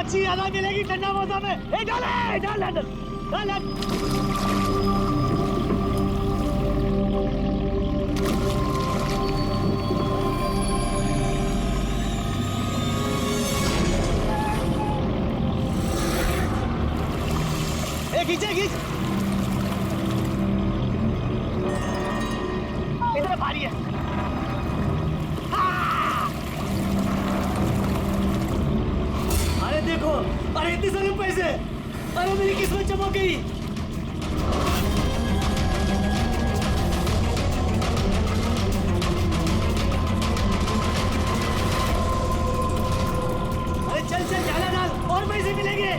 अच्छी हवा मिलेगी ठंडा मौसम में। डाल डाल डाल डाल डाल। खींचे खींच, इधर भारी है। अरे देखो, अरे इतने सारे पैसे, अरे मेरी किस्मत चमक गई। अरे चल चल ज्यादा डाल, और पैसे मिलेंगे।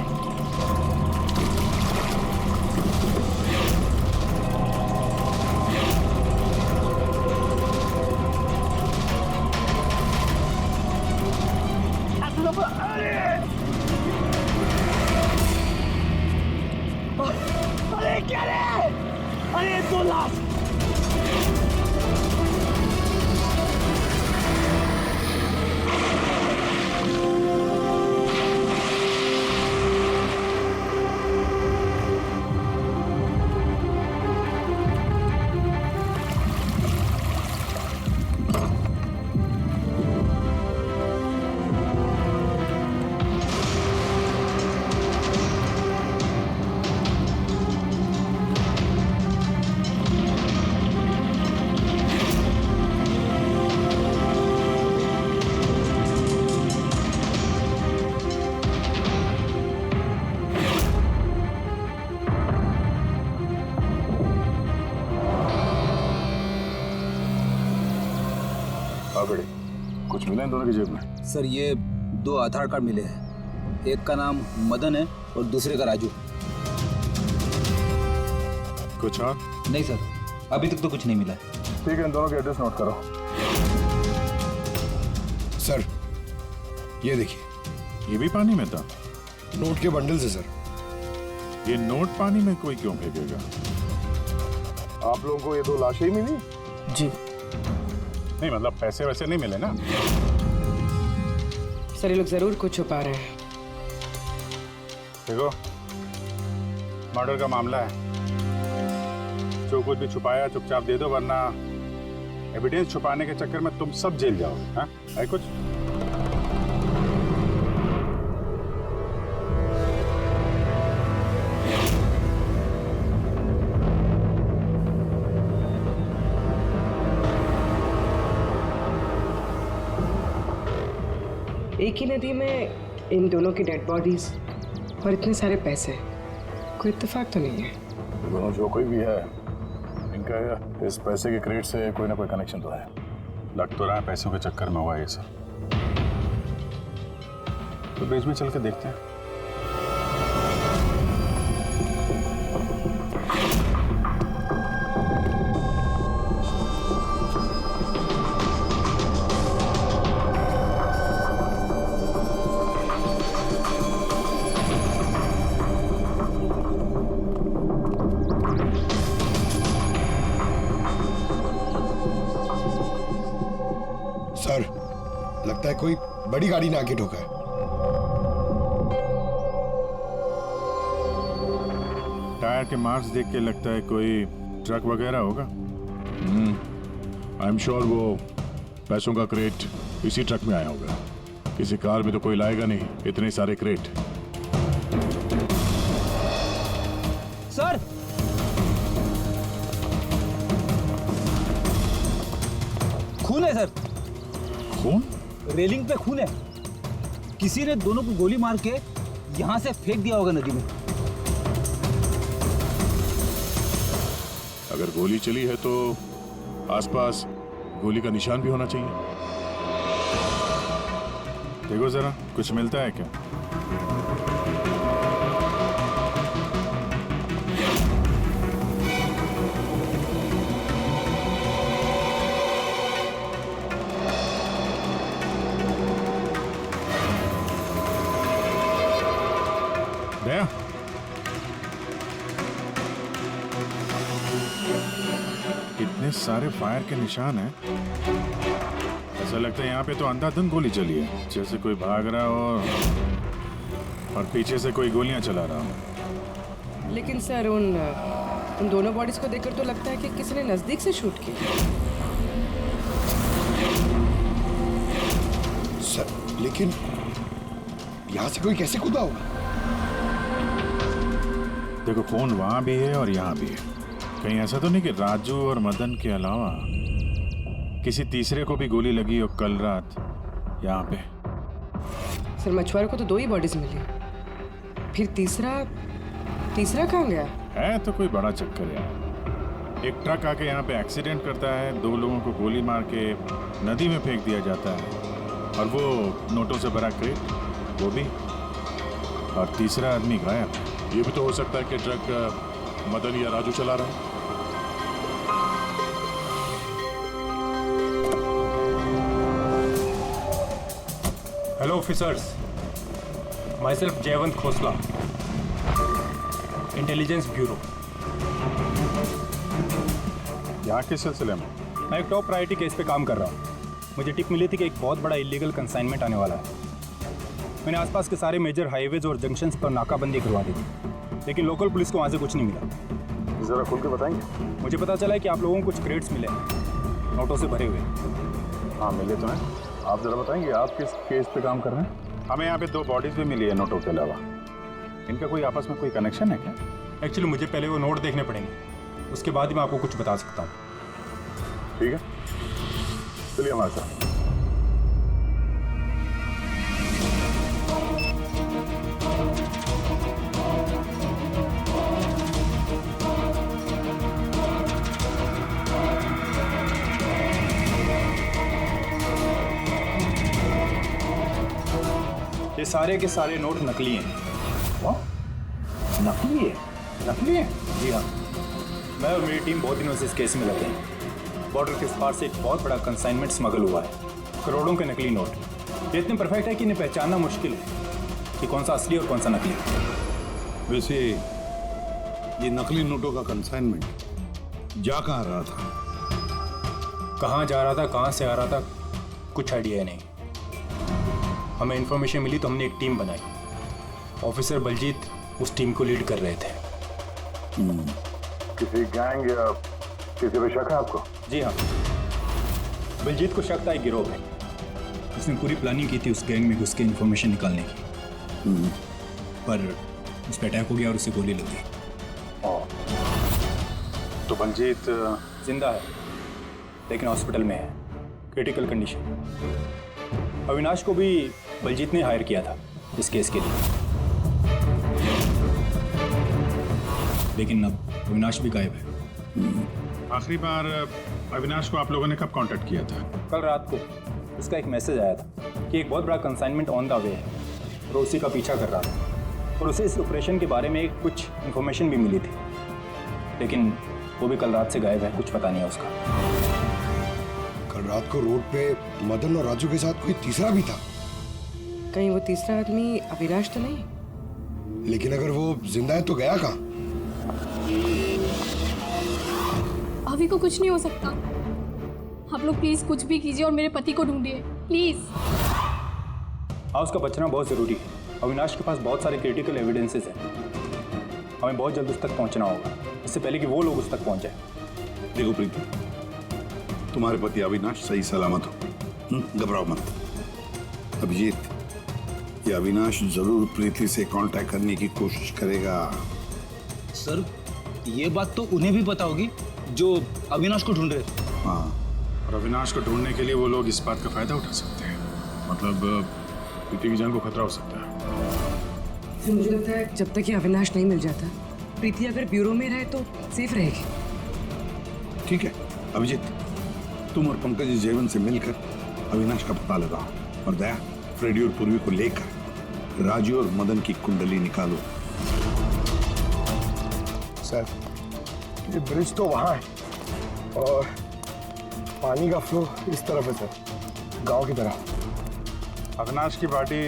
अरे क्या रे? अरे 2 लाख। कुछ मिला इन दोनों की जेब में? सर ये 2 आधार कार्ड मिले हैं, एक का नाम मदन है और दूसरे का राजू। कुछ और? नहीं सर, अभी तक तो कुछ नहीं मिला है। ठीक है, इन दोनों के एड्रेस नोट करो। सर ये देखिए, ये भी पानी में था? नोट के बंडल से सर। ये नोट पानी में कोई क्यों फेंकेगा? आप लोगों को ये 2 लाशें ही मिली? जी नहीं मतलब पैसे वैसे नहीं मिले ना? सर ये लोग जरूर कुछ छुपा रहे हैं। देखो मर्डर का मामला है, जो कुछ भी छुपाया चुपचाप दे दो, वरना एविडेंस छुपाने के चक्कर में तुम सब जेल जाओगे। हाँ है कुछ? एक ही नदी में इन दोनों की डेड बॉडीज और इतने सारे पैसे, कोई इत्तेफाक तो नहीं है। दोनों जो कोई भी है, इनका इस पैसे के क्रेडिट से कोई ना कोई कनेक्शन तो है। लग तो रहा है पैसों के चक्कर में हुआ ये सब। तो बीच में चल के देखते हैं। सर लगता है कोई बड़ी गाड़ी ने आके ठोका है। टायर के मार्क्स देख के लगता है कोई ट्रक वगैरह होगा। आई एम श्योर वो पैसों का क्रेट इसी ट्रक में आया होगा। किसी कार में तो कोई लाएगा नहीं इतने सारे क्रेट। सर खून है सर। खून? रेलिंग पे खून है। किसी ने दोनों को गोली मार के यहाँ से फेंक दिया होगा नदी में। अगर गोली चली है तो आसपास गोली का निशान भी होना चाहिए। देखो जरा, कुछ मिलता है क्या? दया, इतने सारे फायर के निशान हैं। ऐसा लगता है यहाँ पे तो अंधाधुंध गोली चली है, जैसे कोई भाग रहा हो। और पीछे से कोई गोलियां चला रहा हो। लेकिन सर उन दोनों बॉडीज को देखकर तो लगता है कि किसी ने नजदीक से शूट किया। सर लेकिन यहाँ से कोई कैसे कूदा होगा? देखो खून वहां भी है और यहाँ भी है। कहीं ऐसा तो नहीं कि राजू और मदन के अलावा किसी तीसरे को भी गोली लगी हो कल रात यहाँ पे? सर मछुआरों को तो 2 ही बॉडीज मिली, फिर तीसरा कहाँ गया? है तो कोई बड़ा चक्कर यार। एक ट्रक आके यहाँ पे एक्सीडेंट करता है, 2 लोगों को गोली मार के नदी में फेंक दिया जाता है, और वो नोटों से भरा क्रेट वो भी, और तीसरा आदमी गायब। ये भी तो हो सकता है कि ट्रक मदन या राजू चला रहा है। Hello officers, my self Jaywant Khosla, intelligence bureau. यहाँ किस सिलसिले में? मैं एक टॉप प्रायोरिटी केस पे काम कर रहा हूँ। मुझे टिप मिली थी कि एक बहुत बड़ा इलीगल कंसाइनमेंट आने वाला है। मैंने आसपास के सारे मेजर हाईवेज और जंक्शंस पर नाकाबंदी करवा दी थी, लेकिन लोकल पुलिस को वहाँ से कुछ नहीं मिला। जरा खुल के बताएंगे? मुझे पता चला है कि आप लोगों को कुछ क्रेट्स मिले हैं, नोटों से भरे हुए। हाँ मिले तो हैं। आप जरा बताएंगे आप किस केस पे काम कर रहे हैं? हमें यहाँ पे 2 बॉडीज भी मिली है नोटों के अलावा। इनका कोई आपस में कोई कनेक्शन है क्या? एक्चुअली मुझे पहले वो नोट देखने पड़ेंगे, उसके बाद ही मैं आपको कुछ बता सकता हूँ। ठीक है, चलिए हमारे साथ। ये सारे के सारे नोट नकली हैं। नकली है? नकली है? जी हाँ, मैं और मेरी टीम बहुत दिनों से इस केस में लगे हैं। बॉर्डर के इस पार से एक बहुत बड़ा कंसाइनमेंट स्मगल हुआ है, करोड़ों के नकली नोट। ये इतने परफेक्ट है कि इन्हें पहचानना मुश्किल है कि कौन सा असली और कौन सा नकली। वैसे ये नकली नोटों का कंसाइनमेंट जा कहाँ रहा था? कहाँ जा रहा था, कहाँ से आ रहा था, कुछ आइडिया नहीं। हमें इन्फॉर्मेशन मिली तो हमने एक टीम बनाई। ऑफिसर बलजीत उस टीम को लीड कर रहे थे। किसी गैंग या किसी पे शक है आपको? जी हाँ, बलजीत को शक था एक गिरोह में। उसने पूरी प्लानिंग की थी उस गैंग में घुस के इन्फॉर्मेशन निकालने की, पर उस पर अटैक हो गया और उसे गोली लग गई। तो बलजीत जिंदा है लेकिन हॉस्पिटल में है, क्रिटिकल कंडीशन। अविनाश को भी बलजीत ने हायर किया था इस केस के लिए, लेकिन अब अविनाश भी गायब है। आखिरी बार अविनाश को आप लोगों ने कब कांटेक्ट किया था? कल रात को उसका एक मैसेज आया था कि एक बहुत बड़ा कंसाइनमेंट ऑन द वे है और उसी का पीछा कर रहा था, और उसे इस ऑपरेशन के बारे में कुछ इन्फॉर्मेशन भी मिली थी, लेकिन वो भी कल रात से गायब है, कुछ पता नहीं है उसका। कल रात को रोड पे मदन और राजू के साथ कोई तीसरा भी था। कहीं वो तीसरा आदमी अविनाश तो नहीं? लेकिन अगर वो जिंदा है तो गया कहाँ? अभी को कुछ नहीं हो सकता। आप लोग प्लीज कुछ भी कीजिए और मेरे पति को ढूंढिए प्लीज। हाँ, उसका बचना बहुत ज़रूरी है। अविनाश के पास बहुत सारे क्रिटिकल एविडेंसेस हैं। हमें बहुत जल्द उस तक पहुंचना होगा, इससे पहले कि वो लोग उस तक पहुंच जाए। देखो प्रीति, तुम्हारे पति अविनाश सही सलामत हो, घबराओ मत। अभिजीत, ये अविनाश जरूर प्रीति से कांटेक्ट करने की कोशिश करेगा। सर ये बात तो उन्हें भी पता होगी जो अविनाश को ढूंढ रहे थे। हाँ, और अविनाश को ढूंढने के लिए वो लोग इस बात का फायदा उठा सकते हैं, मतलब प्रीति की जान को खतरा हो सकता है। तो मुझे लगता है जब तक ये अविनाश नहीं मिल जाता, प्रीति अगर ब्यूरो में रहे तो सेफ रहेगी। ठीक है अभिजीत, तुम और पंकज जयवंत से मिलकर अविनाश का पता लगाओ, और दया फ्रेडी और पूर्वी को लेकर राजू और मदन की कुंडली निकालो। सर ये ब्रिज तो वहाँ है और पानी का फ्लो इस तरफ है सर, गांव की तरफ। अविनाश की बॉडी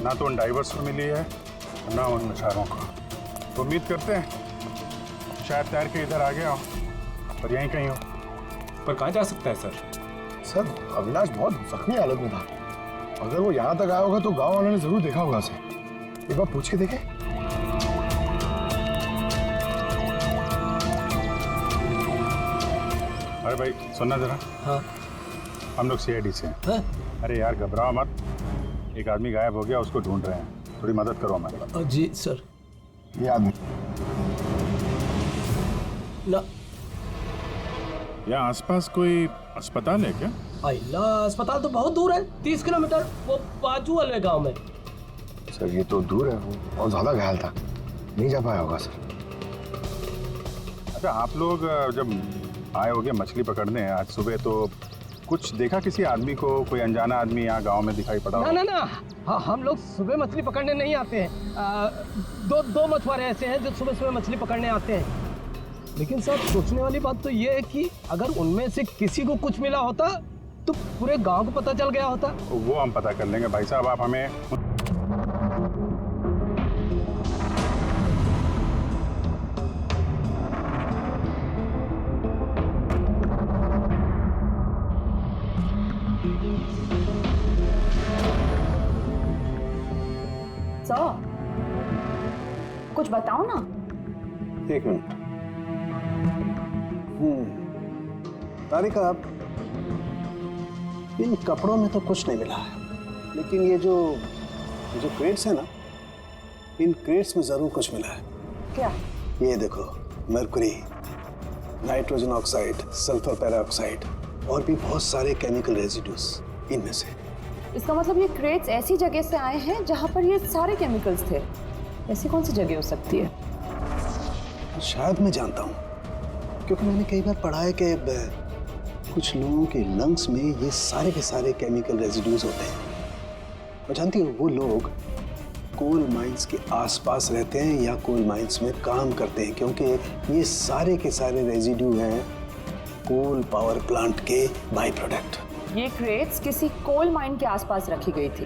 ना तो उन डाइवर्स को मिली है ना उन मछुआरों को। तो उम्मीद करते हैं शायद तैर के इधर आ गया हो, पर यहीं कहीं हो। पर कहाँ जा सकता है सर? सर अविनाश बहुत जख्मी हालत में था, अगर वो यहाँ तक आया होगा तो गांव वालों ने जरूर देखा होगा उसे। एक बार पूछ के देखे। अरे भाई सुनना जरा। हाँ हम लोग सीआईडी से हैं। हाँ? अरे यार घबराओ मत, एक आदमी गायब हो गया, उसको ढूंढ रहे हैं, थोड़ी मदद करो हमारी। जी सर। ये आदमी ना यहाँ आसपास कोई अस्पताल है क्या? अल्लाह, अस्पताल तो बहुत दूर है, 30 किलोमीटर, वो बाजू वाले गांव में। सर ये तो दूर है, वो बहुत ज्यादा घायल था, नहीं जा पाया होगा सर। अच्छा आप लोग जब आए होगे मछली पकड़ने आज सुबह, तो कुछ देखा किसी आदमी को? कोई अनजाना आदमी यहाँ गांव में दिखाई पड़ा? ना हाँ, हम लोग सुबह मछली पकड़ने नहीं आते हैं। दो मछुआरे ऐसे हैं जो सुबह सुबह मछली पकड़ने आते हैं। लेकिन सर सोचने वाली बात तो ये है कि अगर उनमें से किसी को कुछ मिला होता तो पूरे गांव को पता चल गया होता। वो हम पता कर लेंगे भाई साहब, आप हमें कुछ बताओ ना। एक मिनट। तारिका, आप इन कपड़ों में तो कुछ नहीं मिला है, लेकिन ये जो क्रेट्स है ना, इन क्रेट्स में जरूर कुछ मिला है। क्या? ये देखो, mercury, nitrogen oxide, sulphur peroxide और भी बहुत सारे केमिकल रेजिड्यूज इनमें से। इसका मतलब ये क्रेट्स ऐसी जगह से आए हैं जहां पर ये सारे केमिकल्स थे। ऐसी कौन सी जगह हो सकती है? शायद मैं जानता हूँ, क्योंकि मैंने कई बार पढ़ा है कि कुछ लोगों के लंग्स में ये सारे के सारे केमिकल रेजिड्यूज होते हैं। और जानती हो, वो लोग कोल माइंस के आसपास रहते हैं या कोल माइंस में काम करते हैं, क्योंकि ये सारे के सारे रेजिड्यू हैं कोल पावर प्लांट के बाई प्रोडक्ट। ये क्रेट्स किसी कोल माइन के आसपास रखी गई थी।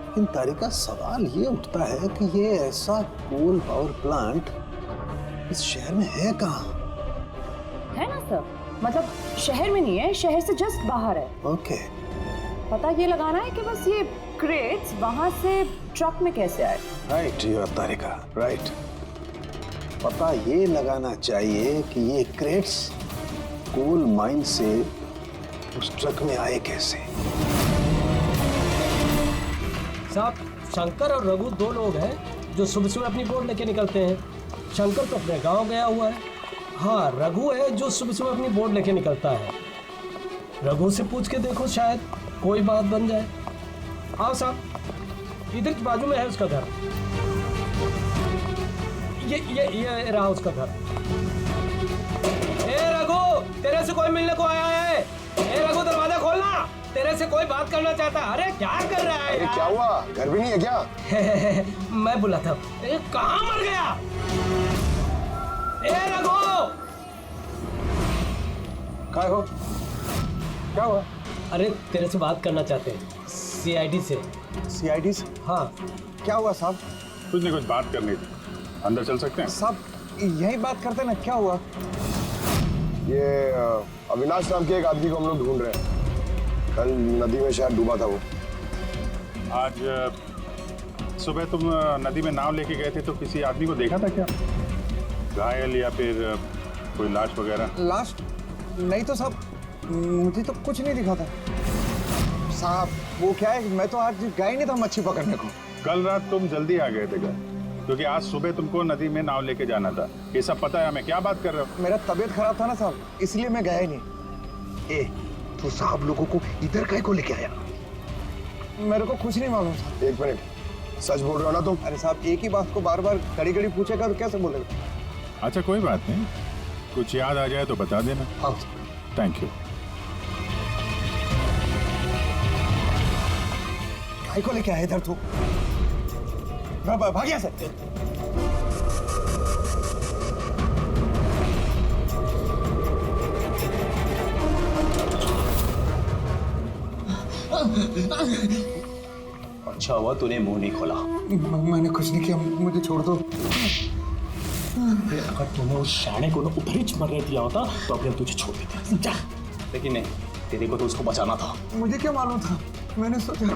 लेकिन तारिका, सवाल ये उठता है कि ये ऐसा कोल पावर प्लांट इस शहर में है कहाँ? है ना सर, मतलब शहर में नहीं है, शहर से जस्ट बाहर है। ओके। पता ये लगाना है कि बस ये क्रेट्स वहां से ट्रक में कैसे आए। राइट यूर तारिका, राइट। पता ये लगाना चाहिए कि ये क्रेट्स कोल माइन से उस ट्रक में आए कैसे। साहब, शंकर और रघु दो लोग हैं जो सुबह सुबह अपनी बोट लेके निकलते हैं। शंकर तो अपने गांव गया हुआ है। हाँ, रघु है जो सुबह सुबह अपनी बोट लेके निकलता है। रघु से पूछ के देखो, शायद कोई बात बन जाए। आओ साहब, इधर के बाजू में है उसका घर। ये रहा उसका घर। ए रघु, तेरे से कोई मिलने को आया है। ए रघु, दरवाजा खोलना, तेरे से कोई बात करना चाहता है। अरे क्या कर रहा है? अरे क्या हुआ, घर भी नहीं है क्या? मैं बुला था। कहाँ मर गया? ए रघु, क्या हो? क्या हुआ? अरे तेरे से बात करना चाहते हैं, सीआईडी से। सीआईडी से? हाँ। क्या हुआ साहब? कुछ नहीं, कुछ बात करनी थी। अंदर चल सकते हैं? साहब यही बात करते ना, क्या हुआ? ये अविनाश नाम के एक आदमी को हम लोग ढूंढ रहे हैं। कल नदी में शायद डूबा था वो। आज सुबह तुम नदी में नाव लेके गए थे, तो किसी आदमी को देखा था क्या? घायल या फिर कोई लाश वगैरह? लाश नहीं तो साहब, मुझे तो कुछ नहीं दिखा था साहब। वो क्या है, मैं तो आज गया ही नहीं था मच्छी पकड़ने को। कल रात तुम जल्दी आ गए थे घर, क्योंकि आज सुबह तुमको नदी में नाव लेके जाना था। ये सब पता है हमें, क्या बात कर रहे हो? मेरा तबीयत खराब था ना साहब, इसलिए मैं गया ही नहीं। तो साहब लोगों को इधर काहे को लेके आया? मेरे को कुछ नहीं मालूम साहब। एक मिनट, सच बोल रहे हो ना तुम? अरे साहब, एक ही बात को बार बार घड़ी घड़ी पूछेगा तो कैसे बोलेगा? अच्छा कोई बात नहीं, कुछ याद आ जाए तो बता देना। हाँ। Thank you. काहे को लेके आया इधर तू? भाग यहाँ से। अच्छा हुआ तूने मुंह नहीं खोला। मैंने कुछ नहीं किया, मुझे छोड़ दो। अगर तूने उस शाणे को ऊपर मरने दिया होता तो अब तुझे छोड़ देते। जा। लेकिन नहीं, तेरे को तो उसको बचाना था। मुझे क्या मालूम था, मैंने सोचा।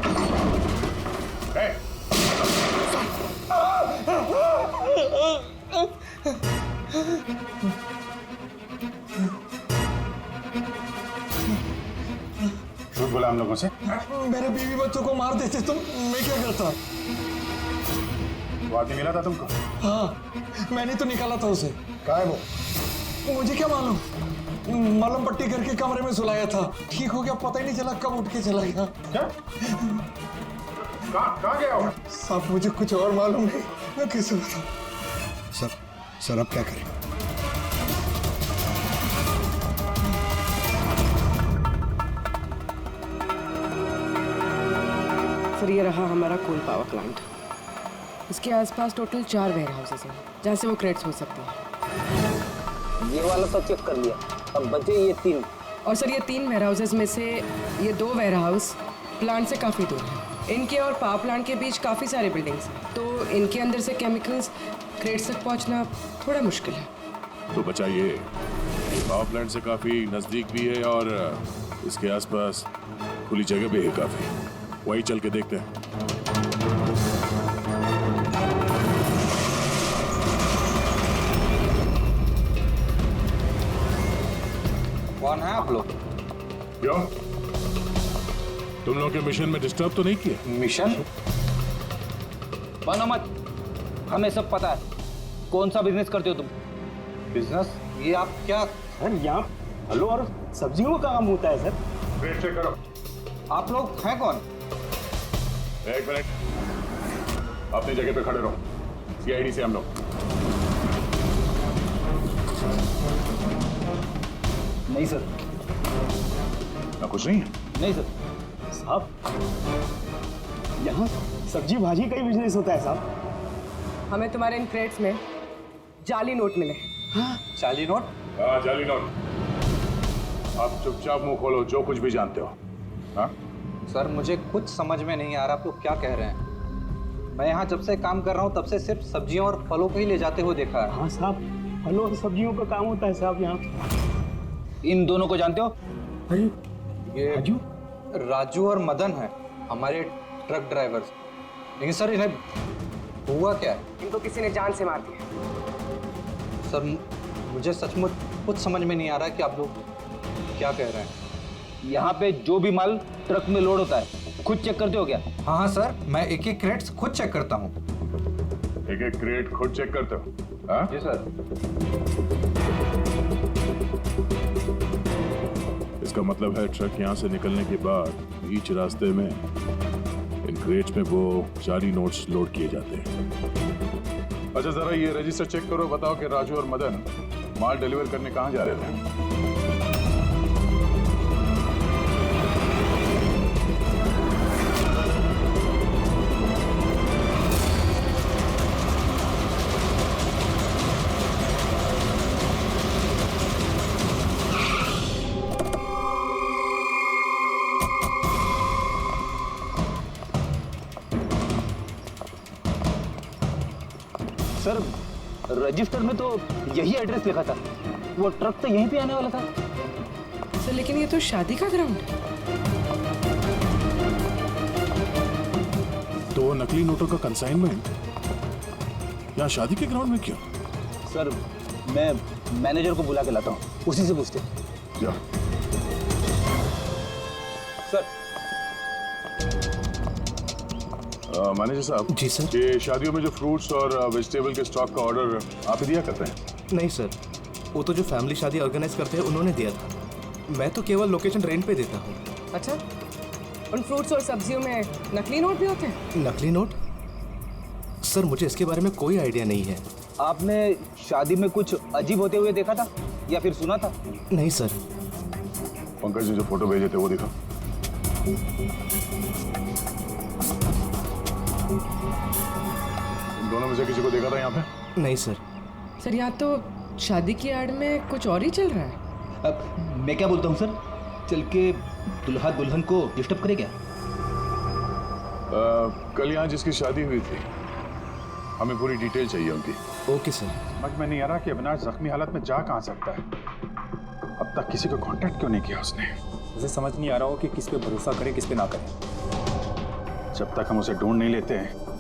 लोगों से? मेरे बीवी बच्चों को मार देते तुम, मैं क्या करता? वो आदमी मिला था तुमको? हाँ, मैंने तो निकाला था उसे। कहाँ है वो? मुझे क्या मालूम, मलम पट्टी करके कमरे में सुलाया था, ठीक हो गया, पता ही नहीं चला कब उठ के चला गया। क्या? कहाँ गया वो? साहब मुझे कुछ और मालूम नहीं, मैं कैसे बताऊं? सर अब क्या करें? सर ये रहा हमारा कोल पावर प्लांट। इसके आसपास टोटल 4 वेयर हाउसेस हैं जहाँ से वो क्रेट्स हो सकते हैं। ये वाला तो चेक कर लिया, अब बचे ये 3। और सर ये 3 वेयर हाउसेस में से ये 2 वेयर हाउस प्लांट से काफ़ी दूर हैं। इनके और पावर प्लांट के बीच काफ़ी सारे बिल्डिंग्स हैं, तो इनके अंदर से केमिकल्स क्रेट्स तक पहुँचना थोड़ा मुश्किल है। तो बचाइए, पावर प्लांट से काफी नजदीक भी है और इसके आसपास खुली जगह भी है काफी, वही चल के देखते हैं। कौन है आप लोग? क्यों, तुम लोग के मिशन में डिस्टर्ब तो नहीं किया? मिशन? बनो मत, हमें सब पता है कौन सा बिजनेस करते हो तुम। बिजनेस? ये आप क्या? सर यहाँ फलों और सब्जियों का काम होता है सर। वेट चेक करो। आप लोग हैं कौन? एक मिनट, अपनी जगह पे खड़े रहो। सीआईडी से हम लोग। नहीं सर। ना कुछ नहीं है? नहीं सर। साहब यहाँ सब्जी भाजी का ही बिजनेस होता है साहब। हमें तुम्हारे इन क्रेट्स में जाली नोट मिले। जाली नोट? हाँ, जाली नोट। आप चुपचाप मुंह खोलो, जो कुछ भी जानते हो। हाँ? सर मुझे कुछ समझ में नहीं आ रहा आप लोग क्या कह रहे हैं। मैं यहाँ जब से काम कर रहा हूँ तब से सिर्फ सब्जियों और फलों को ही ले जाते हुए देखा है। हाँ साहब, फलों और सब्जियों का काम होता है साहब यहाँ। इन दोनों को जानते हो? अरे ये राजू? राजू और मदन है हमारे ट्रक ड्राइवर्स। लेकिन सर इन्हें हुआ क्या है? इनको किसी ने जान से मार दिया। सर मुझे सचमुच कुछ समझ में नहीं आ रहा है कि आप लोग क्या कह रहे हैं। यहाँ पे जो भी माल ट्रक में लोड होता है खुद चेक करते हो क्या? हाँ सर, मैं एक एक क्रेट्स खुद चेक करता हूँ। एक एक क्रेट खुद चेक करते हो? हाँ? जी सर। इसका मतलब है ट्रक यहाँ से निकलने के बाद बीच रास्ते में इन क्रेट्स में वो जाली नोट्स लोड किए जाते हैं। अच्छा, जरा ये रजिस्टर चेक करो, बताओ कि राजू और मदन माल डिलीवर करने कहाँ जा रहे थे? सर रजिस्टर में तो यही एड्रेस लिखा था, वो ट्रक तो यहीं पे आने वाला था। सर लेकिन ये तो शादी का ग्राउंड है। तो नकली नोटों का कंसाइनमेंट यहाँ शादी के ग्राउंड में क्यों? सर मैं मैनेजर को बुला के लाता हूँ, उसी से पूछते हैं। जाओ। सर। मैनेजर साहब। जी सर। ये शादियों में जो फ्रूट्स और वेजिटेबल के स्टॉक का ऑर्डर आप ही दिया करते हैं? नहीं सर, वो तो जो फैमिली शादी ऑर्गेनाइज करते हैं उन्होंने दिया था। मैं तो केवल लोकेशन रेंट पे देता हूँ। अच्छा, उन फ्रूट्स और सब्जियों में नकली नोट भी होते हैं? नकली नोट? सर मुझे इसके बारे में कोई आइडिया नहीं है। आपने शादी में कुछ अजीब होते हुए देखा था या फिर सुना था? नहीं सर। पंकज ने जो फोटो भेजे थे वो दिखा। दोनों में से किसी को देखा था यहाँ पे? नहीं सर। सर यहाँ तो शादी की आड़ में कुछ और ही चल रहा है। मैं क्या बोलता हूँ सर, चल के दुल्हा दुल्हन को डिस्टर्ब करे क्या? कल यहाँ जिसकी शादी हुई थी हमें पूरी डिटेल चाहिए उनकी। Okay sir. समझ में नहीं आ रहा कि अविनाश जख्मी हालत में जा कहाँ सकता है। अब तक किसी को कांटेक्ट क्यों नहीं किया उसने? मुझे समझ नहीं आ रहा हो कि किस पे भरोसा करें किस पे ना करें। जब तक हम उसे ढूंढ नहीं लेते हैं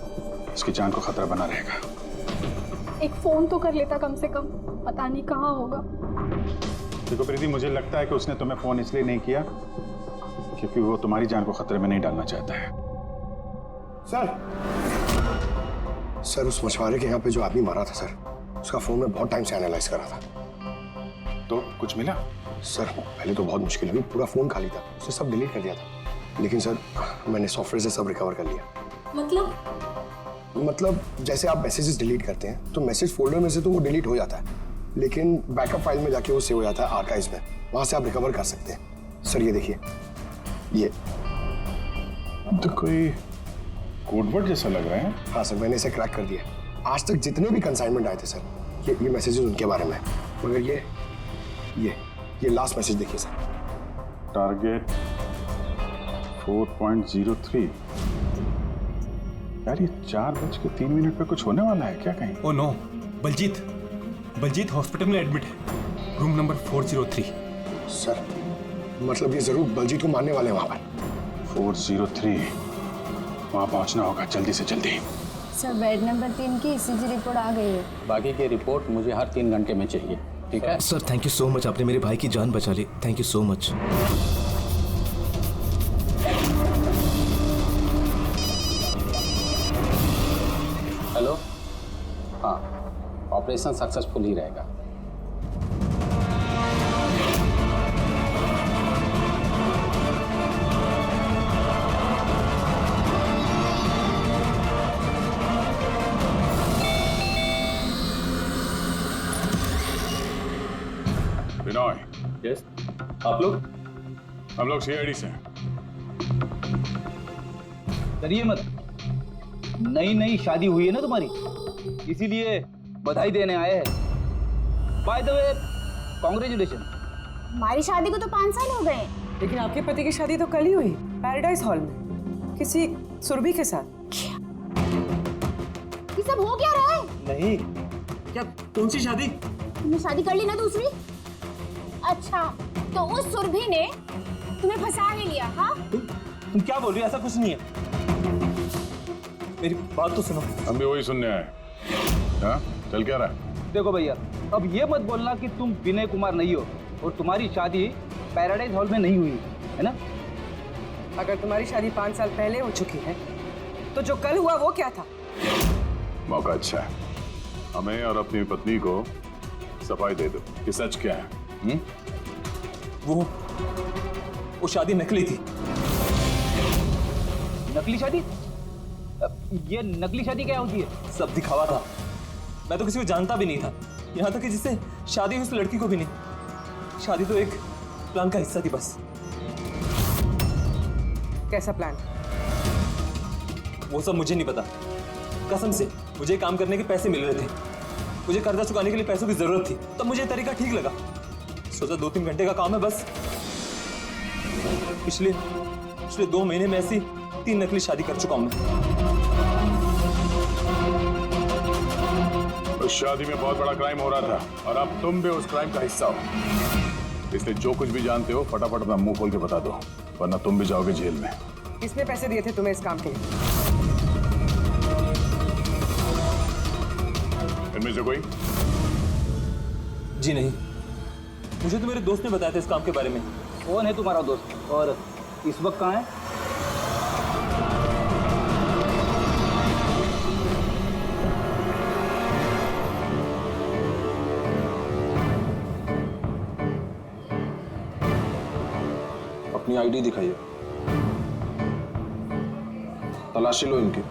उसकी जान को खतरा बना रहेगा। एक फोन तो कर लेता कम से कम, पता नहीं कहाँ होगा। देखो प्रीति, मुझे लगता है कि उसने तुम्हें फोन इसलिए नहीं किया क्योंकि वो तुम्हारी जान को खतरे में नहीं डालना चाहता है। सर उस मछुआरे के यहाँ पे जो आदमी मारा था सर, उसका फोन में बहुत टाइम से एनालाइज करा था। तो कुछ मिला? सर पहले तो बहुत मुश्किल हुई, पूरा फोन खाली था, उसने सब डिलीट कर दिया था। लेकिन सर मैंने सॉफ्टवेयर से सब रिकवर कर लिया। मतलब जैसे आप मैसेजेस डिलीट करते हैं तो मैसेज फोल्डर में से तो वो डिलीट हो जाता है, लेकिन बैकअप फाइल में जाके वो सेव हो जाता है आर्काइव्स में, वहां से आप रिकवर कर सकते हैं। सर ये देखिए, ये तो कोई कोडवर्ड जैसा लग रहा है। हाँ सर, मैंने इसे क्रैक कर दिया। आज तक जितने भी कंसाइनमेंट आए थे सर, ये मैसेजेस उनके बारे में है, मगर ये लास्ट मैसेज देखिए सर। टारगेट 4.03। यार ये 4:03 पे कुछ होने वाला है क्या कहीं? ओ नो, बलजीत हॉस्पिटल में एडमिट है, रूम नंबर 403। सर मतलब ये जरूर बलजीत को मारने वाले हैं वहां पर। 403 वहां पहुंचना होगा जल्दी से जल्दी। सर बेड नंबर 3 की ईसीजी रिपोर्ट आ गई है। बाकी की रिपोर्ट मुझे हर 3 घंटे में चाहिए, ठीक है? Sir thank you so much, आपने मेरे भाई की जान बचा ली, thank you so much. Hello, हाँ, ऑपरेशन सक्सेसफुल ही रहेगा। विनोय। यस, आप लोग? हम लोग सीआईडी से हैं। डरिए मत, नई शादी हुई है ना तुम्हारी, इसीलिए बधाई देने आए हैं। By the way congratulation. हमारी शादी को तो 5 साल हो गए। लेकिन आपके पति की शादी तो कल ही हुई, पैराडाइज हॉल में, किसी सुरभि के साथ। ये सब हो क्या रहा है? नहीं, क्या कौन सी शादी? तुमने शादी कर ली ना दूसरी? अच्छा, तो उस सुरभि ने तुम्हें फंसा ही लिया? हाँ, तुम क्या बोल रही हो? ऐसा कुछ नहीं है। मेरी बात तो सुनो। हम भी वही सुनने आए। हाँ, चल क्या रहा है? देखो भैया, अब ये मत बोलना कि तुम विनय कुमार नहीं हो और तुम्हारी शादी पैराडाइज हॉल में नहीं हुई है ना? अगर तुम्हारी शादी 5 साल पहले हो चुकी है तो जो कल हुआ वो क्या था? मौका अच्छा है, हमें और अपनी पत्नी को सफाई दे दो कि सच क्या है। वो शादी नकली थी। नकली शादी? ये नकली शादी क्या होती है? सब दिखावा था, मैं तो किसी को जानता भी नहीं था, यहाँ तक कि जिससे शादी हुई उस लड़की को भी नहीं। शादी तो एक प्लान का हिस्सा थी बस। कैसा प्लान? वो सब मुझे नहीं पता, कसम से। मुझे काम करने के पैसे मिल रहे थे, मुझे कर्जा चुकाने के लिए पैसों की जरूरत थी, तब मुझे तरीका ठीक लगा। सोचा 2-3 घंटे का काम है बस। पिछले 2 महीने में ऐसी 3 नकली शादी कर चुका हूं मैं। उस शादी में बहुत बड़ा क्राइम हो रहा था और अब तुम भी उस क्राइम का हिस्सा हो, इसलिए जो कुछ भी जानते हो फटाफट अपना मुंह खोल के बता दो, वरना तुम भी जाओगे जेल में। किसने पैसे दिए थे तुम्हें इस काम के लिए? इनमें से कोई? जी नहीं, मुझे तो मेरे दोस्त ने बताया था इस काम के बारे में। कौन है तुम्हारा दोस्त और इस वक्त कहाँ है? अपनी आईडी दिखाइए, तलाशी लो इनकी।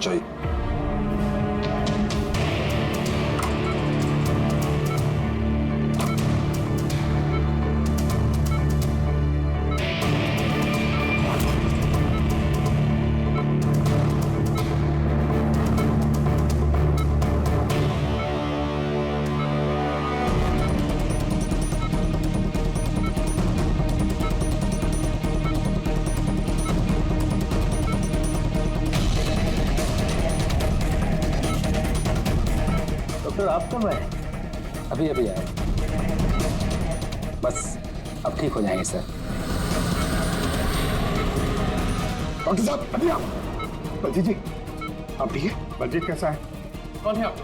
चाहिए आप कब आए? अभी आए, बस अब ठीक हो जाएंगे सर। डॉक्टर साहब, अभी आप। बलजीत जी, आप ठीक है? बलजीत कैसा है? कौन है आप?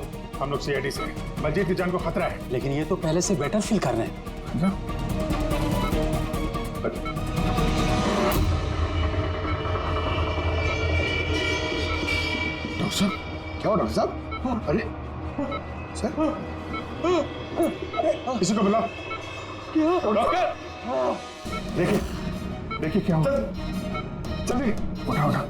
हम लोग सीआईडी से हैं। बलजीत की जान को खतरा है। लेकिन ये तो पहले से बेटर फील कर रहे हैं। डॉक्टर साहब, क्या हुआ डॉक्टर साहब? अरे सर, किसी को बुलाओ। डॉक्टर, देखिए देखिए क्या हुआ। जल्दी उठा उठा।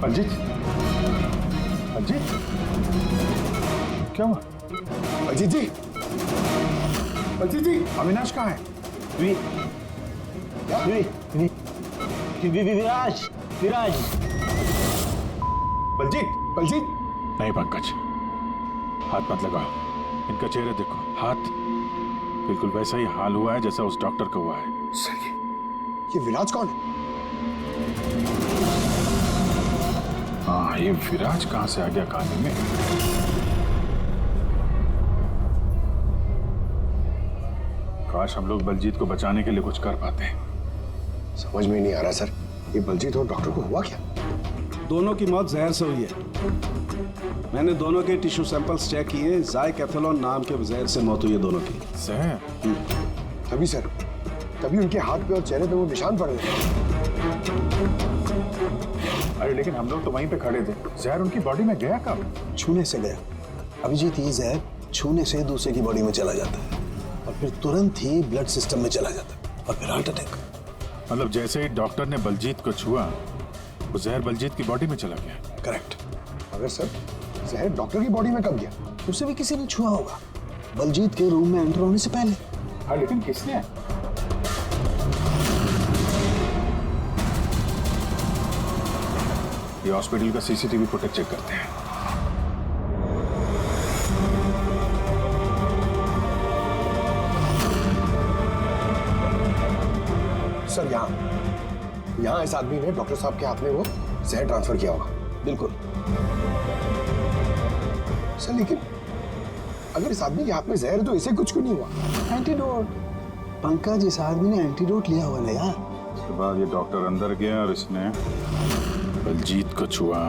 बलजीत, बलजीत, क्या हुआ? बलजीत जी, बलजीत जी, अविनाश कहाँ है? विराज, विराज। बलजीत, बलजीत। नहीं पंकज, हाथ मत लगाओ। इनका चेहरा देखो, हाथ बिल्कुल वैसा ही हाल हुआ है जैसा उस डॉक्टर का हुआ है। सर ये विराज कौन है? हाँ, ये विराज कहाँ से आ गया कहानी में? काश हम लोग बलजीत को बचाने के लिए कुछ कर पाते। समझ में नहीं आ रहा सर, ये बलजीत और डॉक्टर को हुआ क्या? दोनों की मौत जहर से हुई है। मैंने दोनों के टिश्यू सैंपल्स चेक किए, ज़ाइकैथोलॉन नाम के जहर से मौत हुई है दोनों की। जहर? तभी सर, तभी उनके हाथ पे और चेहरे पे वो निशान पड़ गए। अरे लेकिन हम लोग तो वहीं पे खड़े थे, जहर उनकी बॉडी में गया कब? छूने से गया। अभिजीत, ये जहर छूने से दूसरे की बॉडी में चला जाता है और फिर तुरंत ही ब्लड सिस्टम में चला जाता है और फिर हार्ट अटैक। मतलब जैसे ही डॉक्टर ने बलजीत को छुआ, वो जहर बलजीत की बॉडी में चला गया। करेक्ट। अगर सर जहर डॉक्टर की बॉडी में कब गया? उसे भी किसी ने छुआ होगा, बलजीत के रूम में एंटर होने से पहले। हाँ, लेकिन किसने? ये हॉस्पिटल का सीसीटीवी फुटेज चेक करते हैं। सर यहाँ इस आदमी ने डॉक्टर साहब के हाथ में वो जहर ट्रांसफर किया होगा। बिल्कुल सर, लेकिन अगर इस आदमी के हाथ में जहर है तो इसे कुछ क्यों नहीं हुआ? एंटीडोट। पंकज, इस आदमी ने एंटीडोट लिया हुआ ना यार। उसके बाद ये डॉक्टर अंदर गया और इसने बलजीत को छुआ।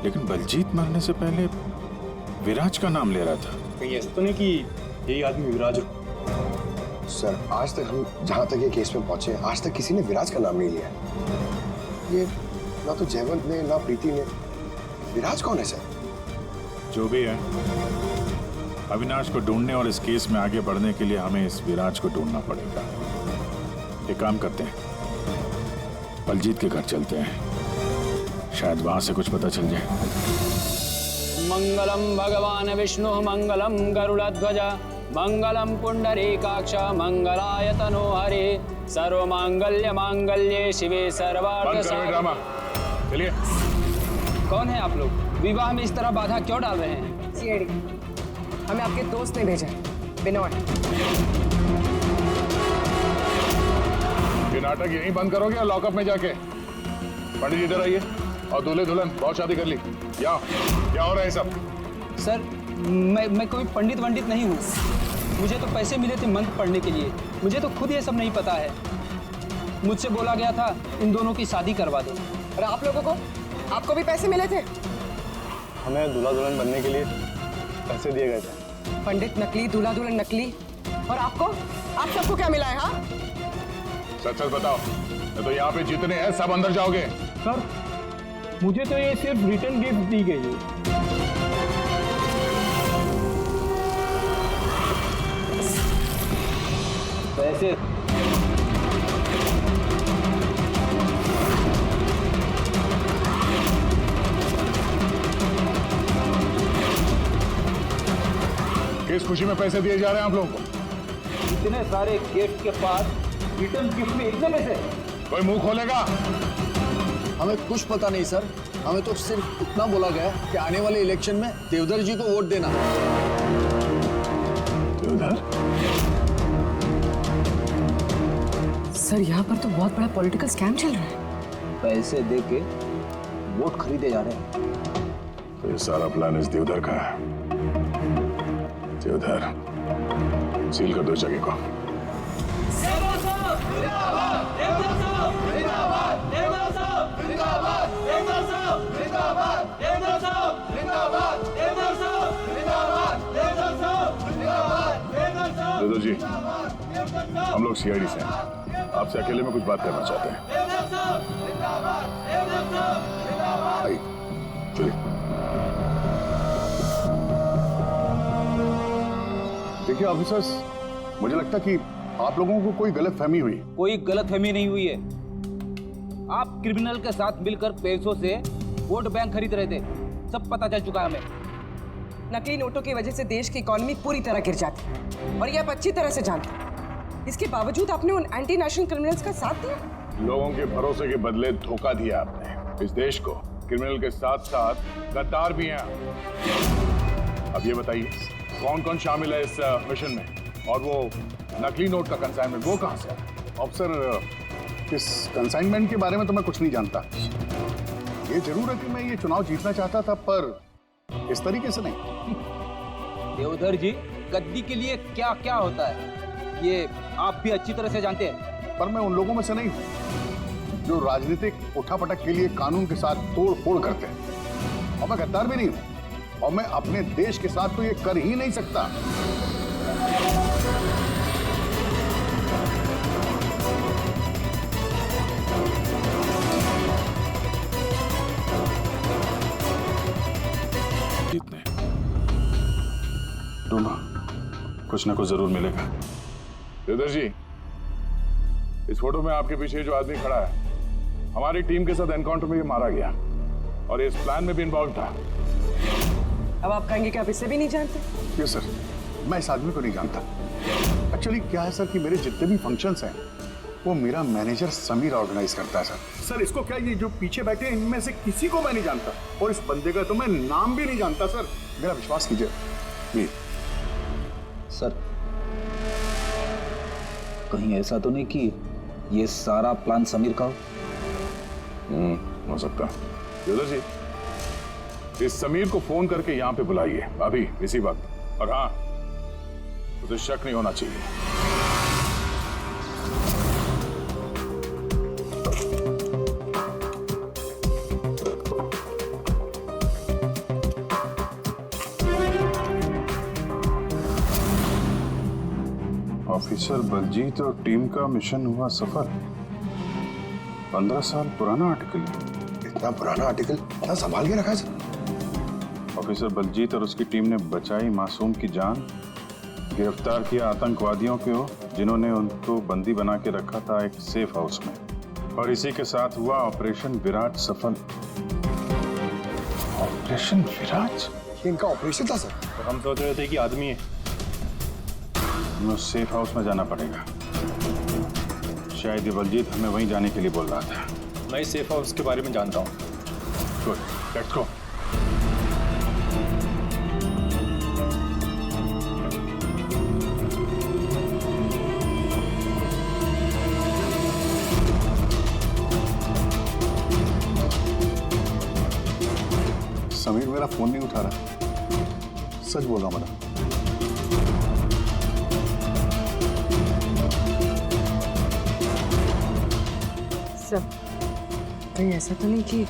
लेकिन बलजीत मरने से पहले विराज का नाम ले रहा था। कहीं ऐसा तो नहीं कि यही आदमी विराज हो? सर, आज तक हम जहां तक ये केस में पहुंचे, आज तक किसी ने विराज का नाम नहीं लिया। ये ना तो जयवंत ने ना प्रीति ने। विराज कौन है सर? जो भी है, अविनाश को ढूंढने और इस केस में आगे बढ़ने के लिए हमें इस विराज को ढूंढना पड़ेगा। एक काम करते हैं, बलजीत के घर चलते हैं, शायद वहां से कुछ पता चल जाए। मंगलम भगवान विष्णु मंगलम गरुड़ध्वज मंगलम पुंडरीकाक्ष मंगलाय तनो हरे सर्व मांगल्य मांगल्ये शिवे सर्वार्थ साधके। चलिए। कौन है आप लोग? विवाह में इस तरह बाधा क्यों डाल रहे हैं? सीआईडी, हमें आपके दोस्त ने भेजा है, बिनोय। ये नाटक यहीं बंद करोगे या लॉकअप में जाके? पंडित इधर आइए और दूल्हे दुल्हन बहुत शादी कर ली। क्या हो रहा है सब? सर, मैं कोई पंडित वंडित नहीं हूँ। मुझे तो पैसे मिले थे मंत्र पढ़ने के लिए। मुझे तो खुद ये सब नहीं पता है। मुझसे बोला गया था इन दोनों की शादी करवा दो। और आप लोगों को, आपको भी पैसे मिले थे? हमें दूल्हा दुल्हन बनने के लिए पैसे दिए गए थे। पंडित नकली, दूल्हा दुल्हन नकली, और आपको, आप सबको क्या मिला है? हाँ, सच सच बताओ, तो यहाँ पे जितने हैं सब अंदर जाओगे। सर, मुझे तो ये सिर्फ रिटर्न गिफ्ट दी गई है। पैसे किस खुशी में पैसे दिए जा रहे हैं आप लोगों को? इतने सारे गिफ्ट के पास रिटर्न गिफ्ट में इतने पैसे? कोई मुंह खोलेगा? हमें कुछ पता नहीं सर, हमें तो सिर्फ इतना बोला गया कि आने वाले इलेक्शन में देवधर जी को वोट देना। देवधर? सर, यहाँ पर तो बहुत बड़ा पॉलिटिकल स्कैम चल रहा है। पैसे दे के वोट खरीदे जा रहे हैं। तो ये सारा प्लान इस देवधर का है। देवधर, सील कर दो जगह को। देवधर जी, हम लोग सीआईडी से हैं, आपसे अकेले में कुछ बात करना चाहते हैं। आइए, चलिए। देखिए ऑफिसर्स, मुझे लगता कि आप लोगों को कोई गलतफहमी हुई। कोई गलतफहमी नहीं हुई है। आप क्रिमिनल के साथ मिलकर पैसों से वोट बैंक खरीद रहे थे, सब पता चल चुका है हमें। नकली नोटों की वजह से देश की इकोनॉमी पूरी तरह गिर जाती और ये आप अच्छी तरह से जानते हैं। इसके बावजूद आपने उन एंटी नेशनल क्रिमिनल्स का साथ दिया। लोगों के भरोसे के बदले धोखा दिया आपने इस देश को। क्रिमिनल के साथ साथ गद्दार भी हैं। अब ये बताइए कौन कौन शामिल है इस मिशन में, और वो नकली नोट का कंसाइनमेंट वो कहां से आया? ऑफिसर, इस कंसाइनमेंट के बारे में तो मैं कुछ नहीं जानता। ये जरूर है कि मैं ये चुनाव जीतना चाहता था, पर इस तरीके से नहीं। देवधर जी, गद्दी के लिए क्या क्या होता है ये आप भी अच्छी तरह से जानते हैं। पर मैं उन लोगों में से नहीं हूं जो राजनीतिक उठापटक के लिए कानून के साथ तोड़ फोड़ करते हैं, और मैं गद्दार भी नहीं हूं, और मैं अपने देश के साथ तो ये कर ही नहीं सकता। जीतने दोनों कुछ ना कुछ जरूर मिलेगा। देवधर जी, इस फोटो में आपके पीछे जो आदमी खड़ा है हमारी टीम के साथ एनकाउंटर में ये मारा गया और इस प्लान में भी इन्वॉल्व था। अब आप कहेंगे कि आप इसे भी नहीं जानते? यस सर, मैं इस आदमी को नहीं जानता। एक्चुअली क्या है सर कि मेरे जितने भी फंक्शंस हैं वो मेरा मैनेजर समीर ऑर्गेनाइज करता है सर। सर इसको क्या, ये जो पीछे बैठे हैं इनमें से किसी को मैं नहीं जानता, और इस बंदे का तो मैं नाम भी नहीं जानता सर। मेरा विश्वास कीजिए प्लीज। सर कहीं ऐसा तो नहीं कि ये सारा प्लान समीर का हो सकता है। देवधर जी, इस समीर को फोन करके यहाँ पे बुलाइए अभी इसी वक्त, और हाँ उसे शक नहीं होना चाहिए। ऑफिसर बलजीत और टीम का मिशन हुआ सफल। 15 साल पुराना आर्टिकल। इतना पुराना आर्टिकल इतना संभाल के रखा है सर? ऑफिसर बलजीत और उसकी टीम ने बचाई मासूम की जान, गिरफ्तार किया आतंकवादियों को जिन्होंने उनको बंदी बना के रखा था एक सेफ हाउस में, और इसी के साथ हुआ ऑपरेशन विराट सफल। ऑपरेशन विराट? इनका ऑपरेशन था सर? तो हम सोच रहे थे कि आदमी है। हमें सेफ हाउस में जाना पड़ेगा। शायद ये बलजीत हमें वहीं जाने के लिए बोल रहा था। मैं इस सेफ हाउस के बारे में जानता हूँ। Good, let's go. समीर मेरा फोन नहीं उठा रहा, सच बोल रहा हूं मैडम। कहीं ऐसा तो नहीं कि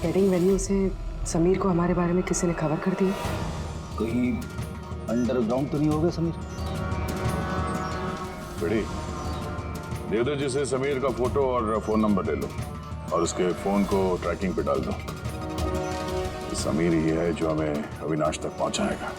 वेडिंग वेन्यू से समीर को हमारे बारे में किसी ने खबर कर दी? कहीं अंडरग्राउंड तो नहीं हो गया समीर? बड़ी देवधर जी से समीर का फोटो और फोन नंबर ले लो और उसके फोन को ट्रैकिंग पे डाल दो। समीर ही है जो हमें अविनाश तक पहुंचाएगा।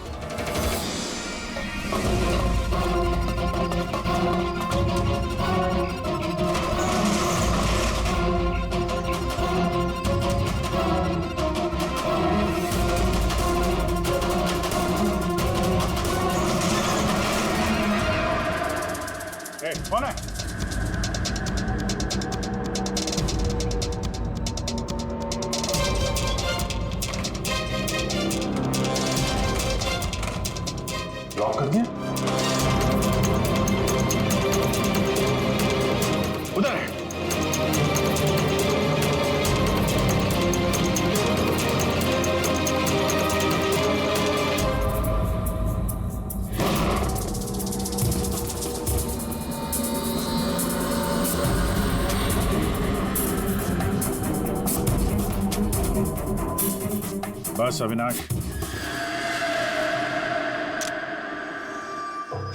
कौन है? लॉक कर दिया? उधर है। बस अविनाश,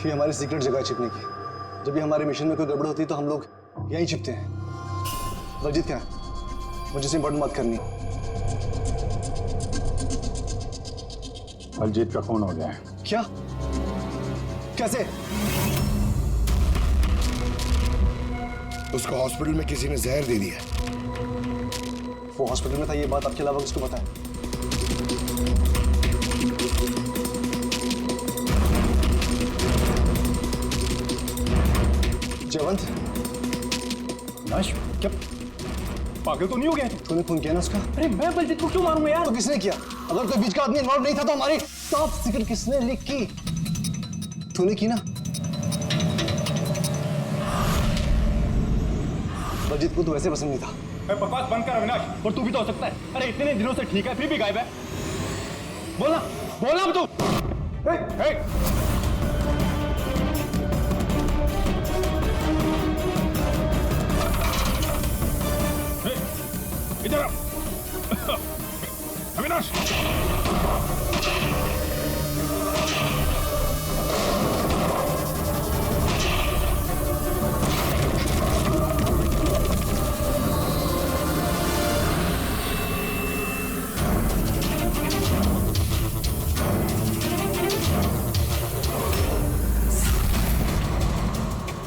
ये हमारी सीक्रेट जगह है छिपने की। जब भी हमारे मिशन में कोई गड़बड़ होती है तो हम लोग यहीं छिपते हैं। बलजीत क्या है? मुझे से इंपॉर्टेंट बात करनी। बलजीत का खून हो गया है। क्या? कैसे? उसको हॉस्पिटल में किसी ने जहर दे दिया। वो हॉस्पिटल में था, ये बात आपके अलावा किसको पता है? जयवंत, नाश, क्या पागल तो नहीं हो गया? तूने खून किया ना उसका? अरे मैं बलजीत को क्यों मारूंगा यार? तो किसने किया? अगर कोई बीच का आदमी इन्वॉल्व नहीं था तो हमारी टॉप सीक्रेट किसने लीक की? तूने की ना? बलजीत को तो वैसे पसंद नहीं था। बकवास बंद कर अविनाश, और तू भी तो हो सकता है। अरे इतने दिनों से ठीक है, फिर भी गायब है। बोलना बोलना अब तू। इधर आओ। अविनाश,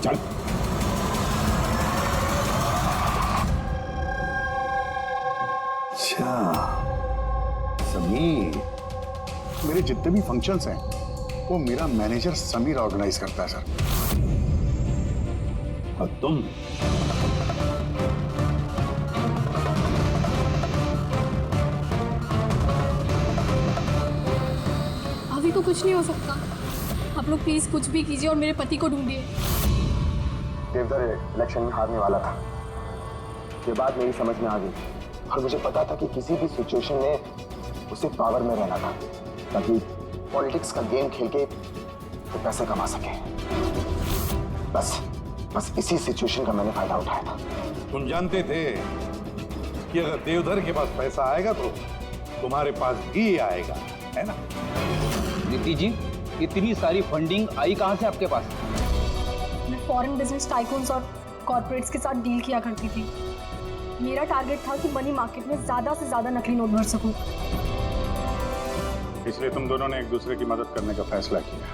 चल। अच्छा समीर, मेरे जितने भी फंक्शंस हैं वो मेरा मैनेजर समीर ऑर्गेनाइज करता है सर। और तुम? अभी को कुछ नहीं हो सकता। आप लोग प्लीज कुछ भी कीजिए और मेरे पति को ढूंढिए। देवधर इलेक्शन में हारने वाला था, ये बात मेरी समझ में आ गई और मुझे पता था कि किसी भी सिचुएशन में उसे पावर में रहना था ताकि पॉलिटिक्स का गेम खेल के तो पैसे कमा सके। बस इसी सिचुएशन का मैंने फायदा उठाया था। तुम जानते थे कि अगर देवधर के पास पैसा आएगा तो तुम्हारे पास भी आएगा, है ना? दीदी जी, इतनी सारी फंडिंग आई कहां से आपके पास? मैं फॉरेन बिजनेस टाइकून्स और कॉर्पोरेट्स के साथ डील किया करती थी। मेरा टारगेट था कि मनी मार्केट में ज्यादा से ज्यादा नकली नोट भर सकूं। इसलिए तुम दोनों ने एक दूसरे की मदद करने का फैसला किया।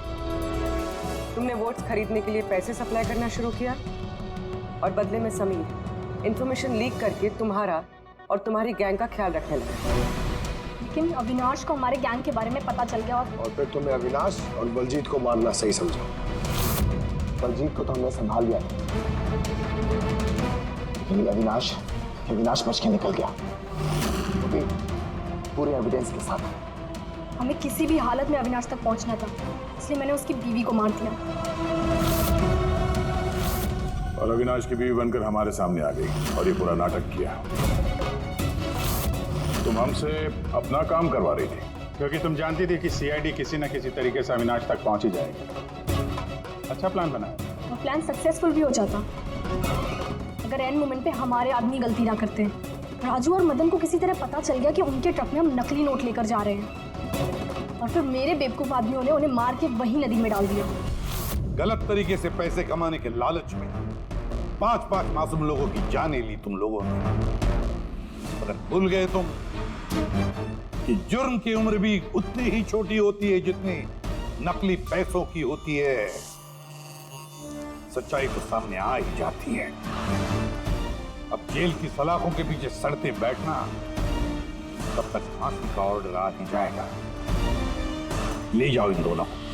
तुमने वोट्स खरीदने के लिए पैसे सप्लाई करना शुरू किया और बदले में समीर इंफॉर्मेशन लीक करके तुम्हारा और तुम्हारी गैंग का ख्याल रखने लगा। लेकिन अविनाश को हमारे गैंग के बारे में पता चल गया और फिर तुमने अविनाश और बलजीत को मारना सही समझा। बलजीत को तो हमने संभाल लिया, लेकिन अविनाश बच के निकल गया, वो भी पूरे एविडेंस के साथ। हमें किसी भी हालत में अविनाश तक पहुंचना था, इसलिए मैंने उसकी बीवी को मार दिया। और अविनाश की बीवी बनकर हमारे सामने आ गई और ये पूरा नाटक किया। तुम हमसे अपना काम करवा रही थी क्योंकि तुम जानती थी कि सीआईडी किसी न किसी तरीके से अविनाश तक पहुंच ही जाएगी। अच्छा प्लान बनाया। और प्लान सक्सेसफुल भी हो जाता अगर एंड मोमेंट पे हमारे आदमी गलती ना करते। राजू और मदन को किसी तरह पता चल गया कि उनके ट्रक में हम नकली नोट लेकर जा रहे हैं और फिर मेरे बेवकूफ आदमियों ने उन्हें मार के वही नदी में डाल दिया। गलत तरीके से पैसे कमाने के लालच में 5-5 मासूम लोगों की जानें ली तुम लोगों ने। अगर भूल गए तुम कि जुर्म की उम्र भी उतनी ही छोटी होती है जितनी नकली पैसों की होती है। सच्चाई तो सामने आ ही जाती है। अब जेल की सलाखों के पीछे सड़ते बैठना, तब तक फांसी का ऑर्डर आ ही जाएगा। ले जाओ इन दोनों को।